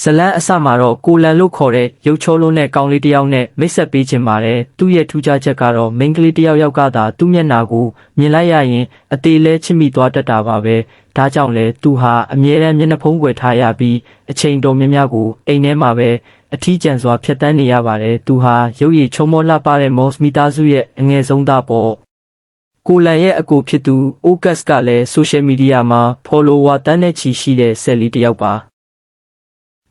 ဇလန်းအစမှာတော့ကိုလန်လို့ခေါ်တဲ့ရုပ်ချောလုံးနဲ့ကောင်းလေးတစ်ယောက်နဲ့မိတ်ဆက်ပေးခြင်းပါတယ်သူ့ရဲ့ထူးခြားချက်ကတော့မိန်းကလေးတစ်ယောက်ကသာသူ့မျက်နှာကိုမြင်လိုက်ရရင်အသေးလဲချစ်မိသွားတတ်တာပါပဲဒါကြောင့်လဲသူဟာအမြဲတမ်းမျက်နှာဖုံးကွယ်ထားရပြီးအချိန်တော်များများကိုအိမ်ထဲမှာပဲအထီးကျန်စွာဖြတ်တန်းနေရပါတယ်သူဟာရုပ်ရည်ချုံမောလှပတဲ့မော့စ်မီတာစုရဲ့အငယ်ဆုံးသားပေါ့ကိုလန်ရဲ့အကိုဖြစ်သူအိုကတ်စ်ကလည်းဆိုရှယ်မီဒီယာမှာ follower တန်းနဲ့ချီရှိတဲ့ဆယ်လီတစ်ယောက်ပါ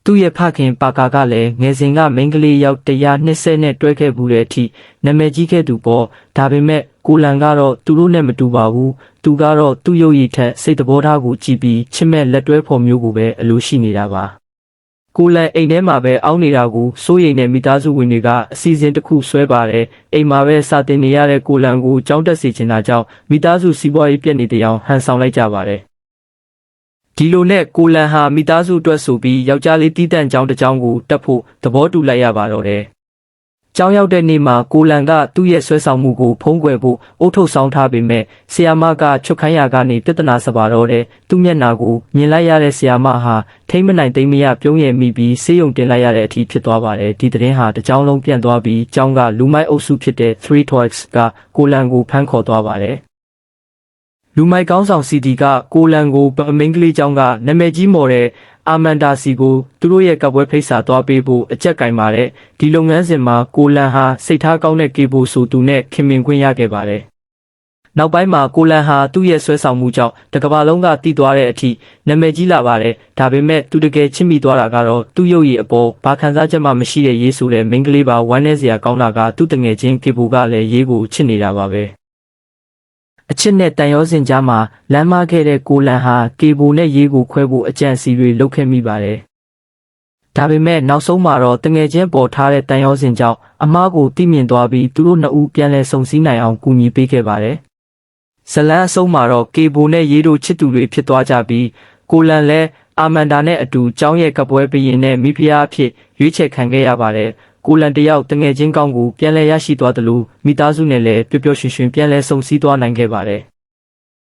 သူ့ရဲ့ဖခင်ပါကာကလည်းငယ်စဉ်ကမိန်းကလေးယောက်120နဲ့တွဲခဲ့ဘူးတဲ့အထိနာမည်ကြီးခဲ့သူပေါ့ဒါပေမဲ့ကိုလန်ကတော့သူတို့နဲ့မတူပါဘူးသူကတော့သူ့ရုပ်ရည်ထက်စိတ်သဘောထားကိုကြည့်ပြီးချစ်မဲ့လက်တွဲဖော်မျိုးကိုပဲအလိုရှိနေတာပါကိုလန်အိမ်ထဲမှာပဲအောင်းနေတာကိုစိုးရိမ်တဲ့မိသားစုဝင်တွေကအစီအစဉ်တစ်ခုဆွဲပါတယ်အိမ်မှာပဲစာတင်နေရတဲ့ကိုလန်ကိုကြောင်းတက်စေချင်တာကြောင့်မိသားစုစီးပွားရေးပြက်နေတဲ့အောင်ဟန်ဆောင်လိုက်ကြပါတယ်ဒီလိုနဲ့ကိုလန်ဟာမိသားစုအတွက်ဆိုပြီးယောက်ျားလေးတီးတန့်ကျောင်းတစ်ကျောင်းကိုတက်ဖို့သဘောတူလိုက်ရပါတော့တယ်။ကျောင်းရောက်တဲ့နေ့မှာကိုလန်ကသူ့ရဲ့ဆွဲဆောင်မှုကိုဖုံးကွယ်ဖို့အုတ်ထုတ်ဆောင်ထားပေမဲ့ဆရာမကချွတ်ခိုင်းရာကနေပြဿနာစပါတော့တယ်။သူ့မျက်နှာကိုမြင်လိုက်ရတဲ့ဆရာမဟာထိမ့်မနိုင်သိမ့်မရပြုံးရမိပြီးဆေးရုံတင်လိုက်ရတဲ့အထိဖြစ်သွားပါတယ်။ဒီသတင်းဟာတစ်ကျောင်းလုံးပြန့်သွားပြီးကျောင်းကလူမိုက်အုပ်စုဖြစ်တဲ့ Three Toys ကကိုလန်ကိုဖမ်းခေါ်သွားပါတယ်။လူမိုက်ကောင်းဆောင်စီတီကကိုလန်ကိုမိန်းကလေးကျောင်းကနာမည်ကြီးမော်တဲ့အာမန်ဒါစီကိုသူတို့ရဲ့ကပွဲဖိတ်စာသွားပေးဖို့အကြက်ကင်ပါတယ်ဒီလုပ်ငန်းစဉ်မှာကိုလန်ဟာစိတ်ထားကောင်းတဲ့ကေပိုဆိုသူနဲ့ခင်မင်ခွင့်ရခဲ့ပါတယ်နောက်ပိုင်းမှာကိုလန်ဟာသူ့ရဲ့ဆွဲဆောင်မှုကြောင့်တကမ္ဘာလုံးကတည်သွားတဲ့အထိနာမည်ကြီးလာပါတယ်ဒါပေမဲ့သူတကယ်ချစ်မိသွားတာကတော့သူ့ရုပ်ရည်အပေါ်ဘာခံစားချက်မှမရှိတဲ့ရေးဆိုတဲ့မိန်းကလေးပါဝမ်းနည်းစရာကောင်းတာကသူ့တငယ်ချင်းကေပိုကလည်းရေးကိုချစ်နေတာပါပဲအချစ်နဲ့တန်ရောစင်ကြားမှာလမ်းမခဲ့တဲ့ကိုလန်ဟာကေဘိုနဲ့ရေးကိုခွဲဖို့အကြံစီတွေလုပ်ခဲ့မိပါတယ်။ဒါပေမဲ့နောက်ဆုံးမှာတော့တငယ်ချင်းပေါ်ထားတဲ့တန်ရောစင်ကြောင့်အမားကိုတိမြင်သွားပြီးသူတို့နှစ်ဦးပြန်လည်ဆုံစည်းနိုင်အောင်ကူညီပေးခဲ့ပါတယ်။ဇလန်းအဆုံးမှာတော့ကေဘိုနဲ့ရေးတို့ချစ်သူတွေဖြစ်သွားကြပြီးကိုလန်လည်းအာမန်ဒါနဲ့အတူကျောင်းရဲ့ကပွဲဘရင်နဲ့မိဖုရားအဖြစ်ရွေးချယ်ခံခဲ့ရပါတယ်။ကိုလန်တယောက်တငယ်ချင်းကောင်းကိုပြန်လည်ရရှိသွားသလိုမိသားစုနဲ့လည်းပျော်ပျော်ရွှင်ရွှင်ပြန်လည်ဆုံစည်းသွားနိုင်ခဲ့ပါတယ်